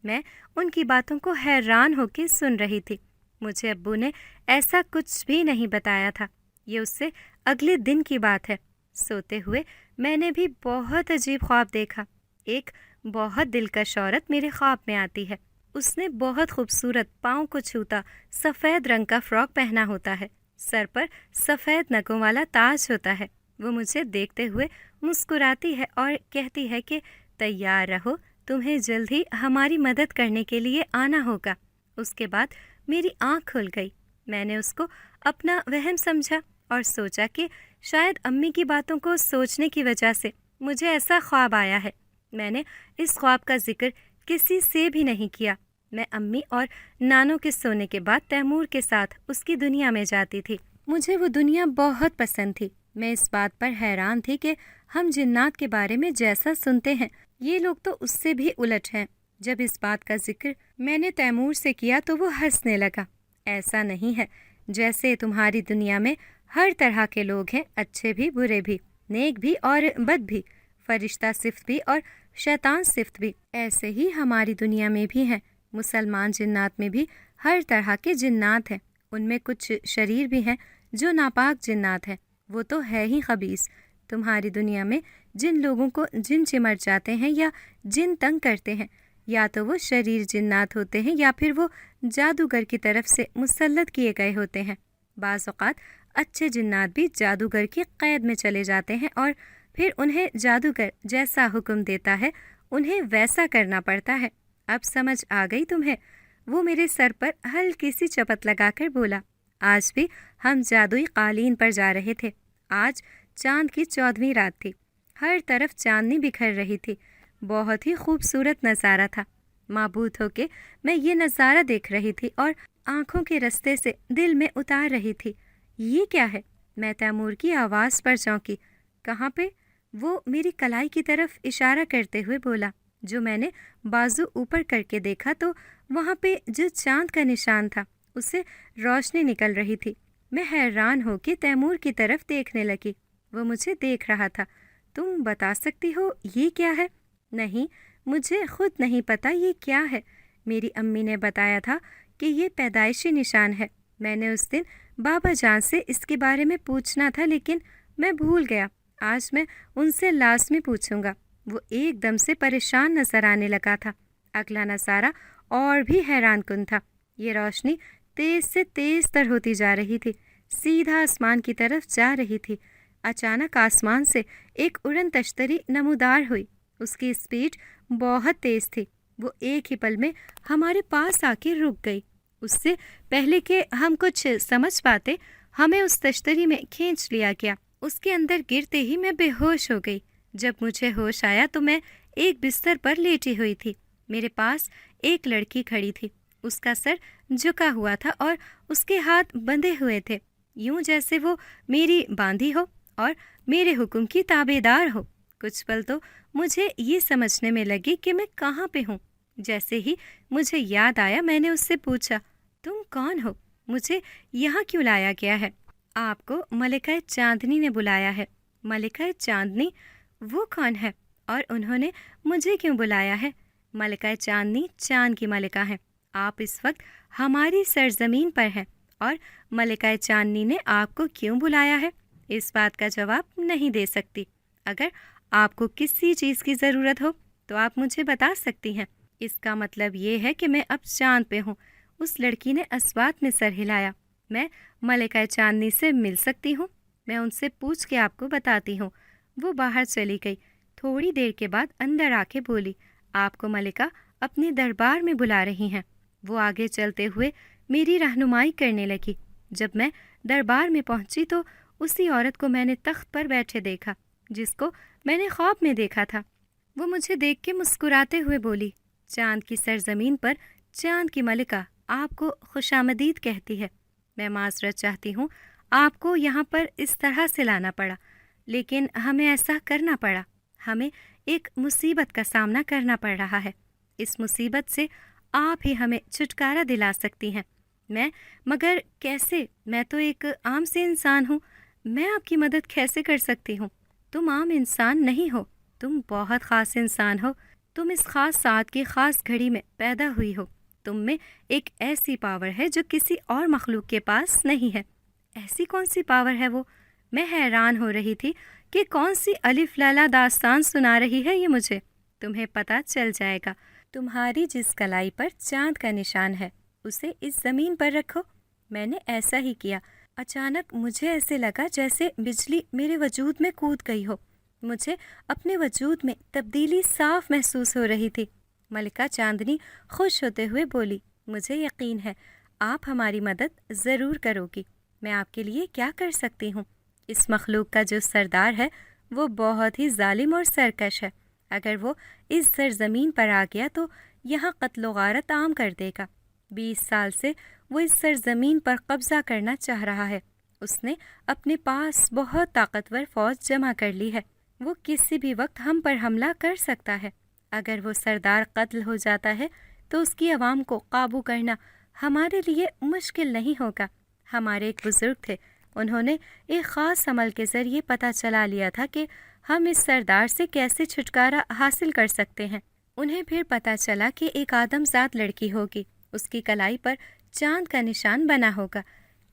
میں ان کی باتوں کو حیران ہو کے سن رہی تھی، مجھے ابو نے ایسا کچھ بھی نہیں بتایا تھا، یہ اس سے اگلے دن کی بات ہے۔ سوتے ہوئے میں نے بھی بہت عجیب خواب دیکھا، ایک بہت دلکش عورت میرے خواب میں آتی ہے، اس نے بہت خوبصورت پاؤں کو چھوتا سفید رنگ کا فراک پہنا ہوتا ہے، سر پر سفید نگوں والا تاج ہوتا ہے، وہ مجھے دیکھتے ہوئے مسکراتی ہے اور کہتی ہے کہ تیار رہو، تمہیں جلد ہی ہماری مدد کرنے کے لیے آنا ہوگا۔ اس کے بعد میری آنکھ کھل گئی، میں نے اس کو اپنا وہم سمجھا اور سوچا کہ شاید امی کی باتوں کو سوچنے کی وجہ سے مجھے ایسا خواب آیا ہے۔ میں نے اس خواب کا ذکر کسی سے بھی نہیں کیا۔ میں امی اور نانوں کے سونے کے بعد تیمور کے ساتھ اس کی دنیا میں جاتی تھی۔ مجھے وہ دنیا بہت پسند تھی۔ میں اس بات پر حیران تھی کہ ہم جنات کے بارے میں جیسا سنتے ہیں یہ لوگ تو اس سے بھی الٹ ہیں۔ جب اس بات کا ذکر میں نے تیمور سے کیا تو وہ ہنسنے لگا۔ ایسا نہیں ہے، جیسے تمہاری دنیا میں ہر طرح کے لوگ ہیں، اچھے بھی برے بھی، نیک بھی اور بد بھی، فرشتہ صفت بھی اور شیطان صفت بھی، ایسے ہی ہماری دنیا میں بھی ہیں۔ مسلمان جنات میں بھی ہر طرح کے جنات ہیں، ان میں کچھ شریر بھی ہیں جو ناپاک جنات ہیں، وہ تو ہے ہی خبیث۔ تمہاری دنیا میں جن لوگوں کو جن چمٹ جاتے ہیں یا جن تنگ کرتے ہیں، یا تو وہ شریر جنات ہوتے ہیں یا پھر وہ جادوگر کی طرف سے مسلط کیے گئے ہوتے ہیں۔ بعض اوقات اچھے جنات بھی جادوگر کی قید میں چلے جاتے ہیں اور پھر انہیں جادوگر جیسا حکم دیتا ہے انہیں ویسا کرنا پڑتا ہے۔ اب سمجھ آ گئی تمہیں؟ وہ میرے سر پر ہلکی سی چپت لگا کر بولا۔ آج بھی ہم جادوئی قالین پر جا رہے تھے۔ آج چاند کی 14ویں رات تھی، ہر طرف چاندنی بکھر رہی تھی، بہت ہی خوبصورت نظارہ تھا۔ معبود ہو کے میں یہ نظارہ دیکھ رہی تھی اور آنکھوں کے رستے سے دل میں اتار رہی تھی۔ یہ کیا ہے؟ میں تیمور کی آواز پر چونکی۔ کہاں پہ؟ وہ میری کلائی کی طرف اشارہ کرتے ہوئے بولا۔ جو میں نے بازو اوپر کر کے دیکھا تو وہاں پہ جو چاند کا نشان تھا اس سے روشنی نکل رہی تھی۔ میں حیران ہو کے تیمور کی طرف دیکھنے لگی، وہ مجھے دیکھ رہا تھا۔ تم بتا سکتی ہو یہ کیا ہے؟ نہیں، مجھے خود نہیں پتا یہ کیا ہے۔ میری امی نے بتایا تھا کہ یہ پیدائشی نشان ہے۔ میں نے اس دن بابا جان سے اس کے بارے میں پوچھنا تھا لیکن میں بھول گیا۔ آج میں ان سے لازمی پوچھوں گا۔ وہ ایک دم سے پریشان نظر آنے لگا تھا۔ اگلا نظارہ اور بھی حیران کن تھا۔ یہ روشنی تیز سے تیز تر ہوتی جا رہی تھی، سیدھا آسمان کی طرف جا رہی تھی۔ اچانک آسمان سے ایک اڑن تشتری نمودار ہوئی، اس کی اسپیڈ بہت تیز تھی، وہ ایک ہی پل میں ہمارے پاس آ کے رک گئی۔ اس سے پہلے کہ ہم کچھ سمجھ پاتے ہمیں اس تشتری میں کھینچ لیا گیا۔ اس کے اندر گرتے ہی میں بے ہوش ہو گئی۔ جب مجھے ہوش آیا تو میں ایک بستر پر لیٹی ہوئی تھی، میرے پاس ایک لڑکی کھڑی تھی، اس کا سر جھکا ہوا تھا اور اس کے ہاتھ بندھے ہوئے تھے، یوں جیسے وہ میری باندھی ہو اور میرے حکم کی تابع دار ہو۔ کچھ پل تو مجھے یہ سمجھنے میں لگی کہ میں کہاں پہ ہوں۔ جیسے ہی مجھے یاد آیا میں نے اس سے پوچھا، تم کون ہو؟ مجھے یہاں کیوں لایا گیا ہے؟ آپ کو ملکہ چاندنی نے بلایا ہے۔ ملکہ چاندنی؟ وہ کون ہے اور انہوں نے مجھے کیوں بلایا ہے؟ ملکہ چاندنی چاند کی ملکہ ہیں۔ آپ اس وقت ہماری سرزمین پر ہیں اور ملکہ چاندنی نے آپ کو کیوں بلایا ہے اس بات کا جواب نہیں دے سکتی۔ اگر آپ کو کسی چیز کی ضرورت ہو تو آپ مجھے بتا سکتی ہیں۔ اس کا مطلب یہ ہے کہ میں اب چاند پہ ہوں۔ اس لڑکی نے اسوات میں سر ہلایا۔ میں ملکہ چاندنی سے مل سکتی ہوں؟ میں ان سے پوچھ کے آپ کو بتاتی ہوں۔ وہ باہر چلی گئی۔ تھوڑی دیر کے بعد اندر آ کے بولی، آپ کو ملکہ اپنے دربار میں بلا رہی ہیں۔ وہ آگے چلتے ہوئے میری رہنمائی کرنے لگی۔ جب میں دربار میں پہنچی تو اسی عورت کو میں نے تخت پر بیٹھے دیکھا جس کو میں نے خواب میں دیکھا تھا۔ وہ مجھے دیکھ کے مسکراتے ہوئے بولی، چاند کی سرزمین پر چاند کی ملکہ آپ کو خوش آمدید کہتی ہے۔ میں معذرت چاہتی ہوں، آپ کو یہاں پر اس طرح سے لانا پڑا، لیکن ہمیں ایسا کرنا پڑا۔ ہمیں ایک مصیبت کا سامنا کرنا پڑ رہا ہے۔ اس مصیبت سے آپ ہی ہمیں چھٹکارا دلا سکتی ہیں۔ مگر کیسے؟ میں تو ایک عام سے انسان ہوں۔ میں آپ کی مدد کیسے کر سکتی ہوں؟ تم عام انسان نہیں ہو، تم بہت خاص انسان ہو۔ تم اس خاص ساعت کی خاص گھڑی میں پیدا ہوئی ہو۔ تم میں ایک ایسی پاور ہے جو کسی اور مخلوق کے پاس نہیں ہے۔ ایسی کون سی پاور ہے وہ؟ میں حیران ہو رہی تھی کہ کون سی الف لیلا داستان سنا رہی ہے یہ مجھے۔ تمہیں پتہ چل جائے گا۔ تمہاری جس کلائی پر چاند کا نشان ہے اسے اس زمین پر رکھو۔ میں نے ایسا ہی کیا۔ اچانک مجھے ایسے لگا جیسے بجلی میرے وجود میں کود گئی ہو۔ مجھے اپنے وجود میں تبدیلی صاف محسوس ہو رہی تھی۔ ملکہ چاندنی خوش ہوتے ہوئے بولی، مجھے یقین ہے آپ ہماری مدد ضرور کرو گی۔ میں آپ کے لیے کیا کر سکتی ہوں؟ اس مخلوق کا جو سردار ہے وہ بہت ہی ظالم اور سرکش ہے۔ اگر وہ اس سرزمین پر آ گیا تو یہاں قتل و غارت عام کر دے گا۔ 20 سال سے وہ اس سرزمین پر قبضہ کرنا چاہ رہا ہے۔ اس نے اپنے پاس بہت طاقتور فوج جمع کر لی ہے۔ وہ کسی بھی وقت ہم پر حملہ کر سکتا ہے۔ اگر وہ سردار قتل ہو جاتا ہے تو اس کی عوام کو قابو کرنا ہمارے لیے مشکل نہیں ہوگا۔ ہمارے ایک بزرگ تھے، انہوں نے ایک خاص عمل کے ذریعے پتہ چلا لیا تھا کہ ہم اس سردار سے کیسے چھٹکارا حاصل کر سکتے ہیں۔ انہیں پھر پتہ چلا کہ ایک آدم ذات لڑکی ہوگی، اس کی کلائی پر چاند کا نشان بنا ہوگا،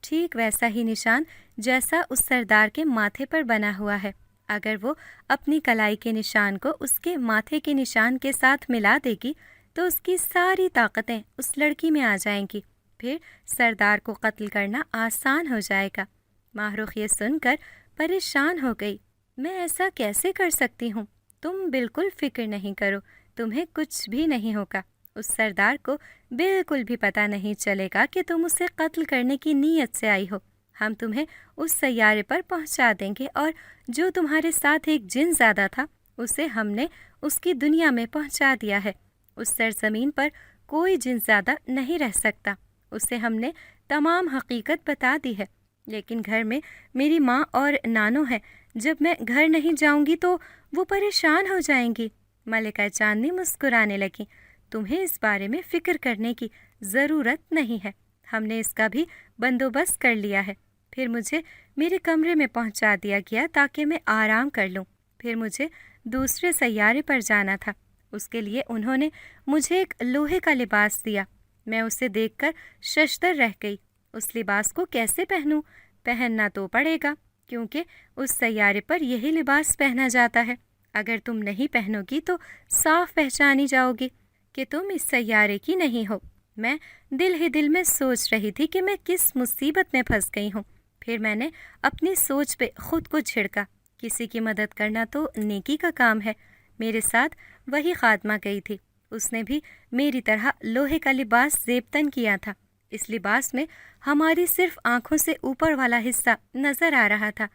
ٹھیک ویسا ہی نشان جیسا اس سردار کے ماتھے پر بنا ہوا ہے۔ اگر وہ اپنی کلائی کے نشان کو اس کے ماتھے کے نشان کے ساتھ ملا دے گی تو اس کی ساری طاقتیں اس لڑکی میں آ جائیں گی، پھر سردار کو قتل کرنا آسان ہو جائے گا۔ ماہرخ یہ سن کر پریشان ہو گئی۔ میں ایسا کیسے کر سکتی ہوں؟ تم بالکل فکر نہیں کرو، تمہیں کچھ بھی نہیں ہوگا۔ اس سردار کو بالکل بھی پتہ نہیں چلے گا کہ تم اسے قتل کرنے کی نیت سے آئی ہو۔ ہم تمہیں اس سیارے پر پہنچا دیں گے اور جو تمہارے ساتھ ایک جن زیادہ تھا اسے ہم نے اس کی دنیا میں پہنچا دیا ہے۔ اس سرزمین پر کوئی جن زیادہ نہیں رہ سکتا۔ اسے ہم نے تمام حقیقت بتا دی ہے، لیکن گھر میں میری ماں اور نانو ہیں۔ جب میں گھر نہیں جاؤں گی تو وہ پریشان ہو جائیں گی۔ ملکہ چاندنی مسکرانے لگی۔ تمہیں اس بارے میں فکر کرنے کی ضرورت نہیں ہے، ہم نے اس کا بھی بندوبست کر لیا ہے۔ پھر مجھے میرے کمرے میں پہنچا دیا گیا تاکہ میں آرام کر لوں۔ پھر مجھے دوسرے سیارے پر جانا تھا۔ اس کے لیے انہوں نے مجھے ایک لوہے کا لباس دیا۔ میں اسے دیکھ کر ششدر رہ گئی۔ اس لباس کو کیسے پہنوں؟ پہننا تو پڑے گا کیونکہ اس سیارے پر یہی لباس پہنا جاتا ہے۔ اگر تم نہیں پہنو گی تو صاف پہچانی جاؤ گی کہ تم اس سیارے کی نہیں ہو۔ میں دل ہی دل میں سوچ رہی تھی کہ میں کس مصیبت میں پھنس گئی ہوں۔ پھر میں نے اپنی سوچ پہ خود کو جھڑکا۔ کسی کی مدد کرنا تو نیکی کا کام ہے۔ میرے ساتھ وہی خادمہ گئی تھی، اس نے بھی میری طرح لوہے کا لباس زیب کیا تھا۔ اس لباس میں ہماری صرف آنکھوں سے اوپر والا حصہ نظر آ رہا تھا۔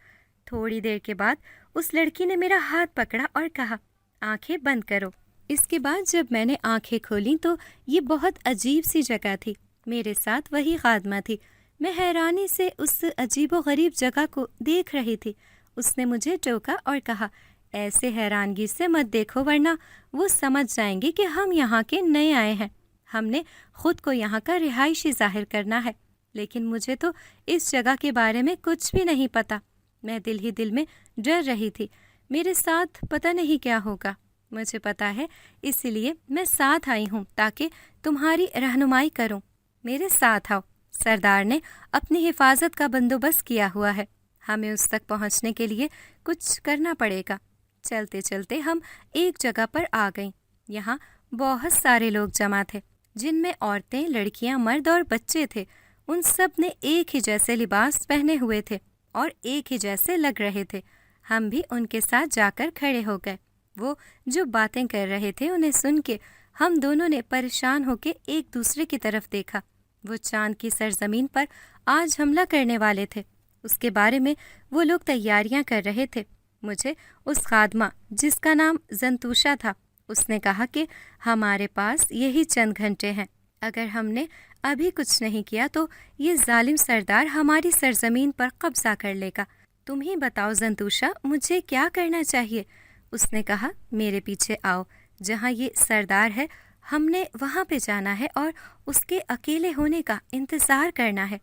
تھوڑی دیر کے بعد اس لڑکی نے میرا ہاتھ پکڑا اور کہا، آنکھیں بند کرو۔ اس کے بعد جب میں نے آنکھیں کھولیں تو یہ بہت عجیب سی جگہ تھی۔ میرے ساتھ وہی خادمہ تھی۔ میں حیرانی سے اس عجیب و غریب جگہ کو دیکھ رہی تھی۔ اس نے مجھے ٹوکا اور کہا، ایسے حیرانگی سے مت دیکھو ورنہ وہ سمجھ جائیں گے کہ ہم یہاں کے نئے آئے ہیں۔ ہم نے خود کو یہاں کا رہائشی ظاہر کرنا ہے، لیکن مجھے تو اس جگہ کے بارے میں کچھ بھی نہیں پتہ۔ میں دل ہی دل میں ڈر رہی تھی، میرے ساتھ پتہ نہیں کیا ہوگا۔ مجھے پتہ ہے، اسی لیے میں ساتھ آئی ہوں تاکہ تمہاری رہنمائی کروں۔ میرے ساتھ آؤ، سردار نے اپنی حفاظت کا بندوبست کیا ہوا ہے، ہمیں اس تک پہنچنے کے لیے کچھ کرنا پڑے گا۔ چلتے چلتے ہم ایک جگہ پر آ گئیں۔ یہاں بہت سارے لوگ جمع تھے، جن میں عورتیں، لڑکیاں، مرد اور بچے تھے۔ ان سب نے ایک ہی جیسے لباس پہنے ہوئے تھے اور ایک ہی جیسے لگ رہے تھے۔ ہم بھی ان کے ساتھ جا کر کھڑے ہو گئے۔ وہ جو باتیں کر رہے تھے انہیں سن کے ہم دونوں نے پریشان ہو کے ایک دوسرے کی طرف دیکھا۔ وہ چاند کی سرزمین پر آج حملہ کرنے والے تھے، اس کے بارے میں وہ لوگ تیاریاں کر رہے تھے۔ مجھے اس خادمہ جس کا نام زنتوشا تھا، اس نے کہا کہ ہمارے پاس یہی چند گھنٹے ہیں، اگر ہم نے ابھی کچھ نہیں کیا تو یہ ظالم سردار ہماری سرزمین پر قبضہ کر لے گا۔ تم ہی بتاؤ زنتوشا، مجھے کیا کرنا چاہیے؟ اس نے کہا، میرے پیچھے آؤ، جہاں یہ سردار ہے ہم نے وہاں پہ جانا ہے اور اس کے اکیلے ہونے کا انتظار کرنا ہے۔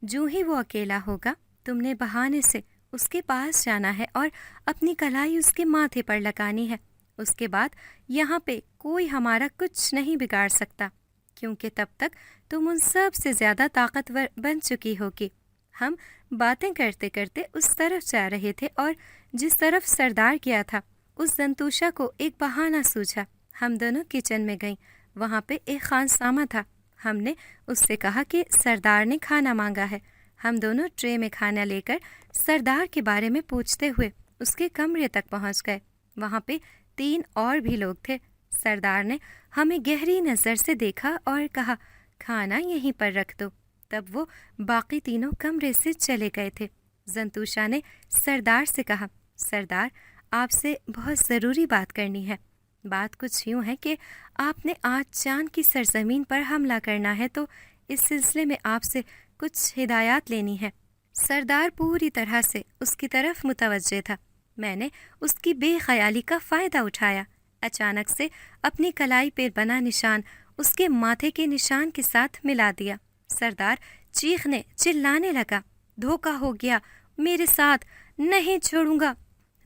جو ہی وہ اکیلا ہوگا تم نے بہانے سے اس کے پاس جانا ہے اور اپنی کلائی اس کے ماتھے پر لگانی ہے۔ اس کے بعد یہاں پہ کوئی ہمارا کچھ نہیں بگاڑ سکتا، کیونکہ تب تک تم ان سب سے زیادہ طاقتور بن چکی ہوگی۔ ہم باتیں کرتے کرتے اس طرف جا رہے تھے اور جس طرف سردار گیا تھا اس زنتوشا کو ایک بہانہ سوجھا۔ ہم دونوں کچن میں گئیں، وہاں پہ ایک خانسامہ تھا۔ ہم نے اس سے کہا کہ سردار نے کھانا مانگا ہے۔ ہم دونوں ٹرے میں کھانا لے کر سردار کے بارے میں پوچھتے ہوئے اس کے کمرے تک پہنچ گئے۔ وہاں پہ 3 اور بھی لوگ تھے۔ سردار نے ہمیں گہری نظر سے دیکھا اور کہا، کھانا یہیں پر رکھ دو۔ تب وہ باقی تینوں کمرے سے چلے گئے تھے۔ زنتوشا نے سردار سے کہا، سردار، آپ سے بہت ضروری بات کرنی ہے۔ بات کچھ یوں ہے کہ آپ نے آج چاند کی سرزمین پر حملہ کرنا ہے، تو اس سلسلے میں آپ سے کچھ ہدایات لینی ہے۔ سردار پوری طرح سے اس کی طرف متوجہ تھا۔ میں نے اس کی بے خیالی کا فائدہ اٹھایا، اچانک سے اپنی کلائی پہ بنا نشان اس کے ماتھے کے نشان کے ساتھ ملا دیا۔ سردار چیخنے چلانے لگا، دھوکا ہو گیا میرے ساتھ، نہیں چھوڑوں گا،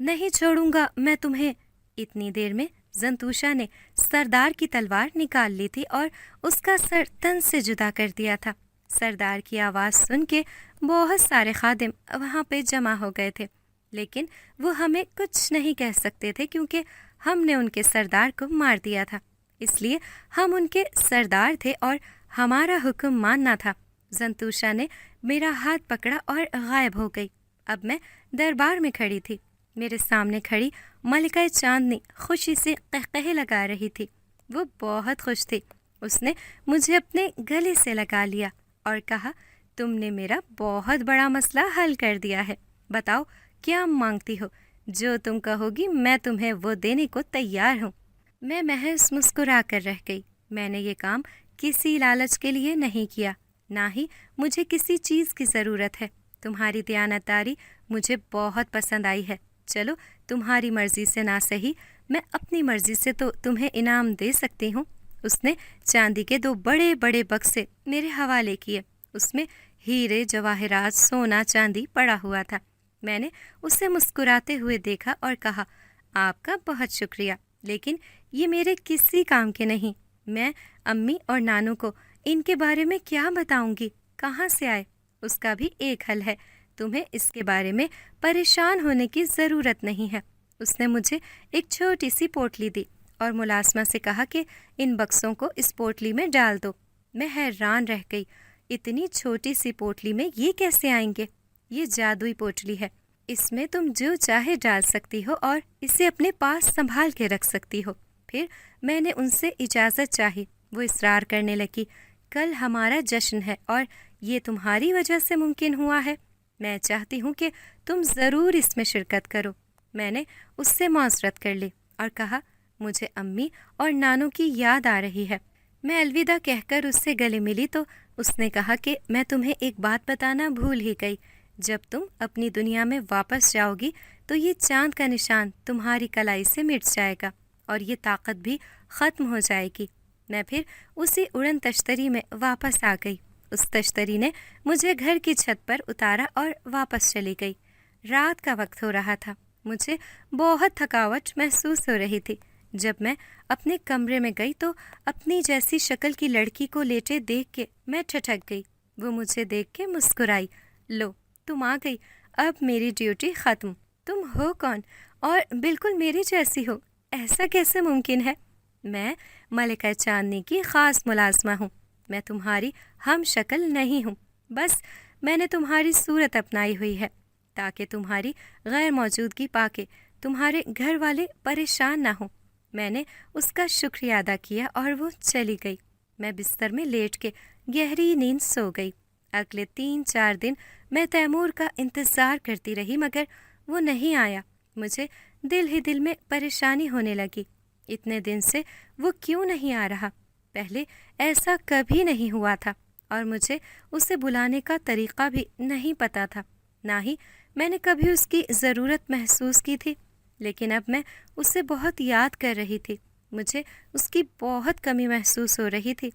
نہیں چھوڑوں گا میں تمہیں۔ اتنی دیر میں زنتوشا نے سردار کی تلوار نکال لی تھی اور اس کا سر تن سے جدا کر دیا تھا۔ سردار کی آواز سن کے بہت سارے خادم وہاں پہ جمع ہو گئے تھے، لیکن وہ ہمیں کچھ نہیں کہہ سکتے تھے کیونکہ ہم نے ان کے سردار کو مار دیا تھا۔ اس لیے ہم ان کے سردار تھے اور ہمارا حکم ماننا تھا۔ زنتوشا نے میرا ہاتھ پکڑا اور غائب ہو گئی۔ اب میں دربار میں کھڑی تھی۔ میرے سامنے کھڑی ملکہ چاندنی خوشی سے قہقہے لگا رہی تھی۔ وہ بہت خوش تھی۔ اس نے مجھے اپنے گلے سے لگا لیا اور کہا، تم نے میرا بہت بڑا مسئلہ حل کر دیا ہے۔ بتاؤ کیا مانگتی ہو؟ جو تم کہو گی میں تمہیں وہ دینے کو تیار ہوں۔ میں محض مسکرا کر رہ گئی۔ میں نے یہ کام کسی لالچ کے لیے نہیں کیا، نہ ہی مجھے کسی چیز کی ضرورت ہے۔ تمہاری دیانتداری مجھے بہت پسند آئی ہے۔ چلو تمہاری مرضی سے نہ صحیح، میں اپنی مرضی سے تو تمہیں انعام دے سکتی ہوں۔ اس نے چاندی کے 2 بڑے بڑے بکسے میرے حوالے کیے۔ اس میں ہیرے، جواہرات، سونا، چاندی پڑا ہوا تھا۔ میں نے اسے مسکراتے ہوئے دیکھا اور کہا، آپ کا بہت شکریہ، لیکن یہ میرے کسی کام کے نہیں۔ میں امی اور نانو کو ان کے بارے میں کیا بتاؤں گی؟ کہاں سے آئے؟ اس کا بھی ایک حل ہے، تمہیں اس کے بارے میں پریشان ہونے کی ضرورت نہیں ہے۔ اس نے مجھے ایک چھوٹی سی پوٹلی دی اور ملازمہ سے کہا کہ ان بکسوں کو اس پوٹلی میں ڈال دو۔ میں حیران رہ گئی، اتنی چھوٹی سی پوٹلی میں یہ کیسے آئیں گے؟ یہ جادوئی پوٹلی ہے، اس میں تم جو چاہے ڈال سکتی ہو اور اسے اپنے پاس سنبھال کے رکھ سکتی ہو۔ پھر میں نے ان سے اجازت چاہی۔ وہ اصرار کرنے لگی، کل ہمارا جشن ہے اور یہ تمہاری وجہ سے ممکن ہوا ہے۔ میں چاہتی ہوں کہ تم ضرور اس میں شرکت کرو۔ میں نے اس سے معذرت کر لی اور کہا، مجھے امی اور نانو کی یاد آ رہی ہے۔ میں الوداع کہہ کر اس سے گلے ملی تو اس نے کہا کہ میں تمہیں ایک بات بتانا بھول ہی گئی۔ جب تم اپنی دنیا میں واپس جاؤ گی تو یہ چاند کا نشان تمہاری کلائی سے مٹ جائے گا اور یہ طاقت بھی ختم ہو جائے گی۔ میں پھر اسی اڑن تشتری میں واپس آ گئی۔ اس تشتری نے مجھے گھر کی چھت پر اتارا اور واپس چلی گئی۔ رات کا وقت ہو رہا تھا۔ مجھے بہت تھکاوٹ محسوس ہو رہی تھی۔ جب میں اپنے کمرے میں گئی تو اپنی جیسی شکل کی لڑکی کو لیٹے دیکھ کے میں ٹھٹک گئی۔ وہ مجھے دیکھ کے مسکرائی۔ لو، تم آ گئی، اب میری ڈیوٹی ختم۔ تم ہو کون؟ اور بالکل میری جیسی ہو، ایسا کیسے ممکن ہے؟ میں ملکہ چاندنی کی خاص ملازمہ ہوں۔ میں تمہاری ہم شکل نہیں ہوں، بس میں نے تمہاری صورت اپنائی ہوئی ہے تاکہ تمہاری غیر موجودگی پا کے تمہارے گھر والے پریشان نہ ہوں۔ میں نے اس کا شکریہ ادا کیا اور وہ چلی گئی۔ میں بستر میں لیٹ کے گہری نیند سو گئی۔ اگلے 3-4 دن میں تیمور کا انتظار کرتی رہی مگر وہ نہیں آیا۔ مجھے دل ہی دل میں پریشانی ہونے لگی۔ اتنے دن سے وہ کیوں نہیں آ رہا؟ پہلے ایسا کبھی نہیں ہوا تھا اور مجھے اسے بلانے کا طریقہ بھی نہیں پتہ تھا، نہ ہی میں نے کبھی اس کی ضرورت محسوس کی تھی۔ لیکن اب میں اسے بہت یاد کر رہی تھی۔ مجھے اس کی بہت کمی محسوس ہو رہی تھی۔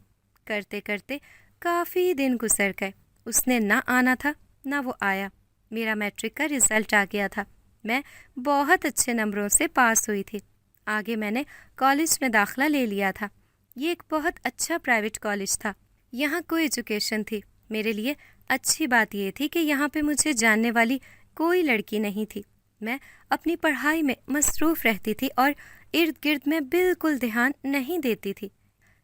کرتے کرتے کافی دن گزر گئے۔ اس نے نہ آنا تھا نہ وہ آیا۔ میرا میٹرک کا رزلٹ آ گیا تھا۔ میں بہت اچھے نمبروں سے پاس ہوئی تھی۔ آگے میں نے کالج میں داخلہ لے لیا تھا۔ یہ ایک بہت اچھا پرائیویٹ کالج تھا۔ یہاں کوئی ایجوکیشن تھی۔ میرے لیے اچھی بات یہ تھی کہ یہاں پہ مجھے جاننے والی کوئی لڑکی نہیں تھی۔ میں اپنی پڑھائی میں مصروف رہتی تھی اور ارد گرد میں بالکل دھیان نہیں دیتی تھی۔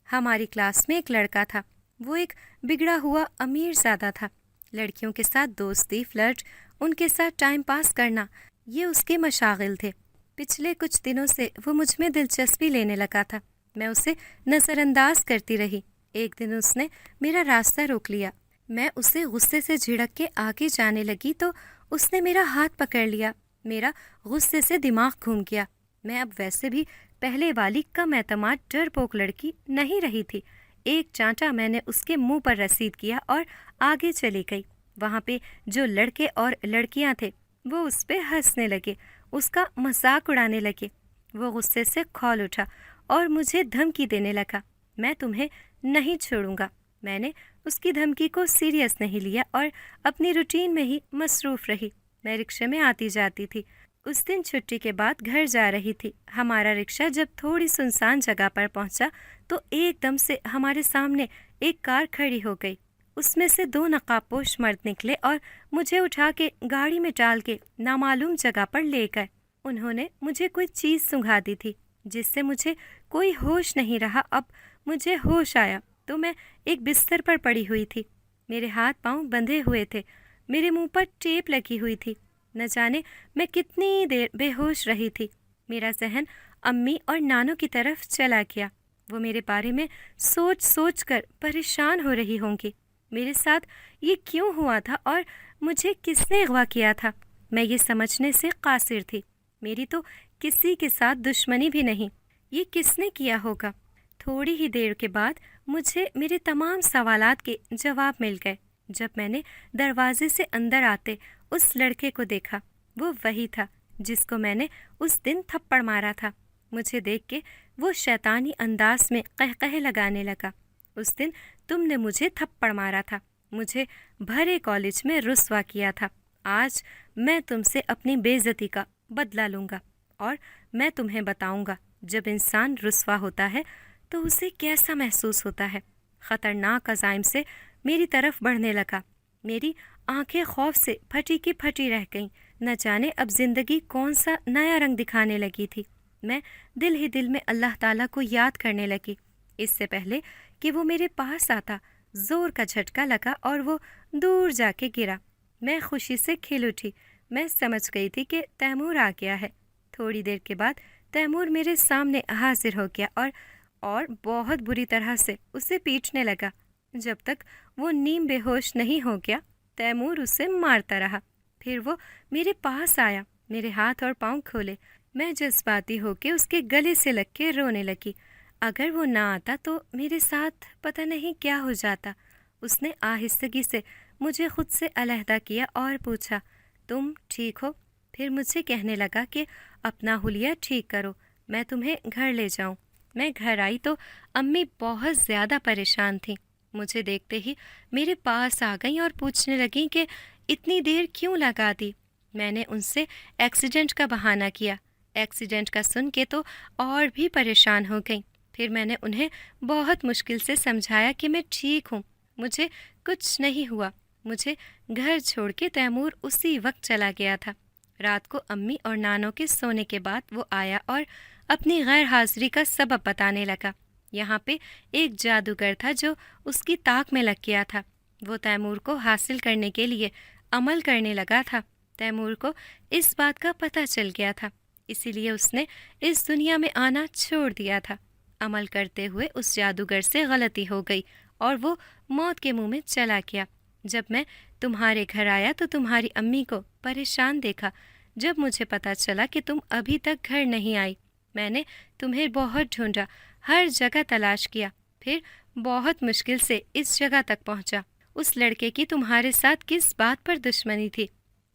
ہماری کلاس میں ایک لڑکا تھا۔ وہ ایک بگڑا ہوا امیر زادہ تھا۔ لڑکیوں کے ساتھ دوستی، فلرٹ، ان کے ساتھ ٹائم پاس کرنا، یہ اس کے مشاغل تھے۔ پچھلے کچھ دنوں سے وہ مجھ میں دلچسپی لینے لگا تھا۔ میں اسے نظر انداز کرتی رہی۔ ایک دن اس نے میرا راستہ روک لیا۔ میں اسے غصے سے جھڑک کے آگے جانے لگی تو اس نے میرا ہاتھ پکڑ لیا۔ میرا غصے سے دماغ گھوم گیا۔ میں اب ویسے بھی پہلے والی کم اعتماد ڈرپوک لڑکی نہیں رہی تھی۔ ایک چانٹا میں نے اس کے منہ پر رسید کیا اور آگے چلی گئی۔ وہاں پہ جو لڑکے اور لڑکیاں تھے وہ اس پہ ہنسنے لگے، اس کا مذاق اڑانے لگے۔ وہ غصے سے کھول اٹھا اور مجھے دھمکی دینے لگا، میں تمہیں نہیں چھوڑوں گا۔ میں نے اس کی دھمکی کو سیریس نہیں لیا اور اپنی روٹین میں ہی مصروف رہی۔ میں رکشے میں آتی جاتی تھی۔ اس دن چھٹی کے بعد گھر جا رہی تھی۔ ہمارا رکشہ جب تھوڑی سنسان جگہ پر پہنچا تو ایک دم سے ہمارے سامنے ایک کار کھڑی ہو گئی۔ اس میں سے 2 نقاب پوش مرد نکلے اور مجھے اٹھا کے گاڑی میں ڈال کے نامعلوم جگہ پر لے گئے۔ انہوں نے مجھے کوئی چیز سنگھا دی تھی جس سے مجھے کوئی ہوش نہیں رہا۔ اب مجھے ہوش آیا تو میں ایک بستر پر پڑی ہوئی تھی۔ میرے ہاتھ پاؤں بندھے ہوئے تھے، میرے منہ پر ٹیپ لگی ہوئی تھی۔ نہ جانے میں کتنی دیر بے ہوش رہی تھی۔ میرا ذہن امی اور نانو کی طرف چلا گیا۔ وہ میرے بارے میں سوچ سوچ کر پریشان ہو رہی ہوں گی۔ میرے ساتھ یہ کیوں ہوا تھا اور مجھے کس نے اغوا کیا تھا؟ میں یہ سمجھنے سے قاصر تھی۔ میری تو کسی کے ساتھ دشمنی بھی نہیں۔ یہ کس نے کیا ہوگا؟ تھوڑی ہی دیر کے بعد مجھے میرے تمام سوالات کے جواب مل گئے۔ جب میں نے دروازے سے اندر آتے اس لڑکے کو دیکھا، وہ وہی تھا جس کو میں نے اس دن تھپڑ مارا تھا۔ مجھے دیکھ کے وہ شیطانی انداز میں قہقہے لگانے لگا۔ اس دن تم نے مجھے تھپڑ مارا تھا، مجھے بھرے کالج میں رسوا کیا تھا۔ آج میں تم سے اپنی بے عزتی کا بدلہ لوں گا اور میں تمہیں بتاؤں گا جب انسان رسوا ہوتا ہے تو اسے کیسا محسوس ہوتا ہے۔ خطرناک عزائم سے میری طرف بڑھنے لگا۔ میری آنکھیں خوف سے پھٹی کی پھٹی رہ گئیں۔ نہ جانے اب زندگی کون سا نیا رنگ دکھانے لگی تھی۔ میں دل ہی دل میں اللہ تعالیٰ کو یاد کرنے لگی۔ اس سے پہلے کہ وہ میرے پاس آتا، زور کا جھٹکا لگا اور وہ دور جا کے گرا۔ میں خوشی سے کھل اٹھی۔ میں سمجھ گئی تھی کہ تیمور آ گیا ہے۔ تھوڑی دیر کے بعد تیمور میرے سامنے حاضر ہو گیا اور بہت بری طرح سے اسے پیٹنے لگا۔ جب تک وہ نیم بے ہوش نہیں ہو گیا، تیمور اسے مارتا رہا۔ پھر وہ میرے پاس آیا، میرے ہاتھ اور پاؤں کھولے۔ میں جذباتی ہو کے اس کے گلے سے لگ کے رونے لگی۔ اگر وہ نہ آتا تو میرے ساتھ پتہ نہیں کیا ہو جاتا۔ اس نے آہستگی سے مجھے خود سے علیحدہ کیا اور پوچھا تم ٹھیک ہو؟ پھر مجھ سے کہنے لگا کہ اپنا حلیہ ٹھیک کرو، میں تمہیں گھر لے جاؤں۔ میں گھر آئی تو امی بہت زیادہ پریشان تھیں۔ مجھے دیکھتے ہی میرے پاس آ گئیں اور پوچھنے لگیں کہ اتنی دیر کیوں لگا دی۔ میں نے ان سے ایکسیڈنٹ کا بہانہ کیا۔ ایکسیڈنٹ کا سن کے تو اور بھی پریشان ہو گئیں۔ پھر میں نے انہیں بہت مشکل سے سمجھایا کہ میں ٹھیک ہوں، مجھے کچھ نہیں ہوا۔ مجھے گھر چھوڑ کے تیمور اسی وقت چلا گیا تھا۔ رات کو امی اور نانوں کے سونے کے بعد وہ آیا اور اپنی غیر حاضری کا سبب بتانے لگا۔ یہاں پہ ایک جادوگر تھا جو اس کی طاق میں لگ گیا تھا۔ وہ تیمور کو حاصل کرنے کے لیے عمل کرنے لگا تھا۔ تیمور کو اس بات کا پتہ چل گیا تھا، اسی لیے اس نے اس دنیا میں آنا چھوڑ دیا تھا۔ عمل کرتے ہوئے اس جادوگر سے غلطی ہو گئی اور وہ موت کے منہ میں چلا گیا۔ جب میں تمہارے گھر آیا تو تمہاری امی کو پریشان دیکھا۔ جب مجھے پتہ چلا کہ تم ابھی تک گھر نہیں آئی، میں نے تمہیں بہت ڈھونڈا، ہر جگہ تلاش کیا، پھر بہت مشکل سے اس جگہ تک پہنچا۔ اس لڑکے کی تمہارے ساتھ کس بات پر دشمنی تھی؟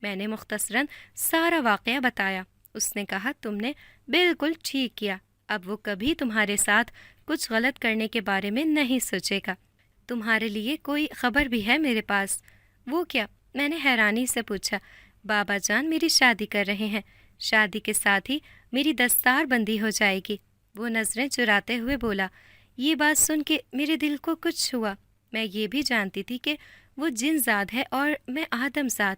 میں نے مختصراً سارا واقعہ بتایا۔ اس نے کہا تم نے بالکل ٹھیک کیا، اب وہ کبھی تمہارے ساتھ کچھ غلط کرنے کے بارے میں نہیں سوچے گا۔ تمہارے لیے کوئی خبر بھی ہے میرے پاس۔ وہ کیا؟ میں نے حیرانی سے پوچھا۔ بابا جان میری شادی کر رہے ہیں، شادی کے ساتھ ہی میری دستار بندی ہو جائے گی۔ وہ نظریں چراتے ہوئے بولا۔ یہ بات سن کے میرے دل کو کچھ ہوا۔ میں یہ بھی جانتی تھی کہ وہ جن زاد ہے اور میں آدم زاد،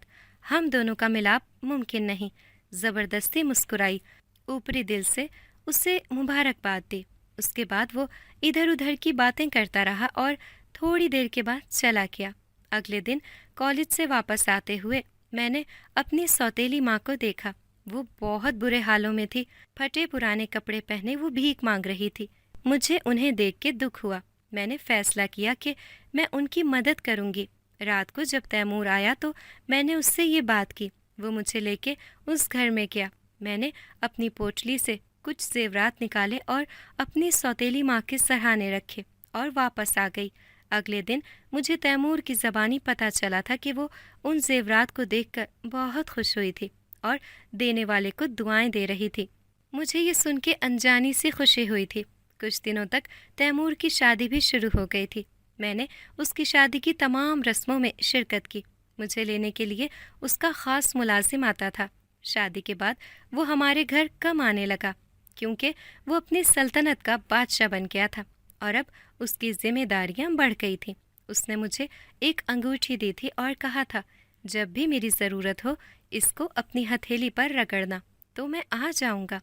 ہم دونوں کا ملاپ ممکن نہیں۔ زبردستی مسکرائی، اوپری دل سے اسے مبارکباد دی۔ اس کے بعد وہ ادھر ادھر کی باتیں کرتا رہا اور تھوڑی دیر کے بعد چلا گیا۔ اگلے دن کالج سے واپس آتے ہوئے میں نے اپنی سوتیلی ماں کو دیکھا۔ وہ بہت برے حالوں میں تھی، پھٹے پرانے کپڑے پہنے وہ بھیک مانگ رہی تھی۔ مجھے انہیں دیکھ کے دکھ ہوا۔ میں نے فیصلہ کیا کہ میں ان کی مدد کروں گی۔ رات کو جب تیمور آیا تو میں نے اس سے یہ بات کی۔ وہ مجھے لے کے اس گھر میں گیا۔ میں نے اپنی پوٹلی سے کچھ زیورات نکالے اور اپنی سوتیلی ماں کے سرہانے رکھے اور واپس آ گئی۔ اگلے دن مجھے تیمور کی زبانی پتہ چلا تھا کہ وہ ان زیورات کو دیکھ کر بہت خوش ہوئی تھی اور دینے والے کو دعائیں دے رہی تھی۔ مجھے یہ سن کے انجانی سی خوشی ہوئی تھی۔ کچھ دنوں تک تیمور کی شادی بھی شروع ہو گئی تھی۔ میں نے اس کی شادی کی تمام رسموں میں شرکت کی۔ مجھے لینے کے لیے اس کا خاص ملازم آتا تھا۔ شادی کے بعد وہ ہمارے گھر کم آنے لگا کیونکہ وہ اپنی سلطنت کا بادشاہ بن گیا تھا اور اب اس کی ذمہ داریاں بڑھ گئی تھیں۔ اس نے مجھے ایک انگوٹھی دی تھی اور کہا تھا جب بھی میری ضرورت ہو اس کو اپنی ہتھیلی پر رگڑنا تو میں آ جاؤں گا۔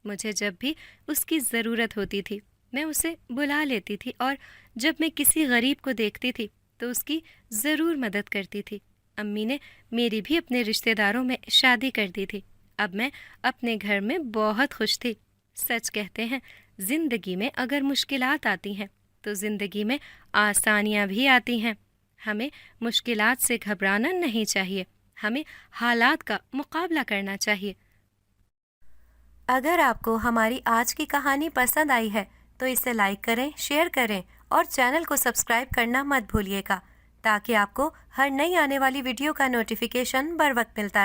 مجھے جب بھی اس کی ضرورت ہوتی تھی میں اسے بلا لیتی تھی اور جب میں کسی غریب کو دیکھتی تھی تو اس کی ضرور مدد کرتی تھی۔ امی نے میری بھی اپنے رشتہ داروں میں شادی کر دی تھی۔ اب میں اپنے گھر میں بہت خوش تھی۔ سچ کہتے ہیں زندگی میں اگر مشکلات آتی ہیں تو زندگی میں آسانیاں بھی آتی ہیں۔ ہمیں مشکلات سے گھبرانا نہیں چاہیے، ہمیں حالات کا مقابلہ کرنا چاہیے۔
اگر آپ کو ہماری آج کی کہانی پسند آئی ہے تو اسے لائک کریں، شیئر کریں اور چینل کو سبسکرائب کرنا مت بھولیے گا تاکہ آپ کو ہر نئی آنے والی ویڈیو کا نوٹیفیکیشن بر وقت ملتا رہے۔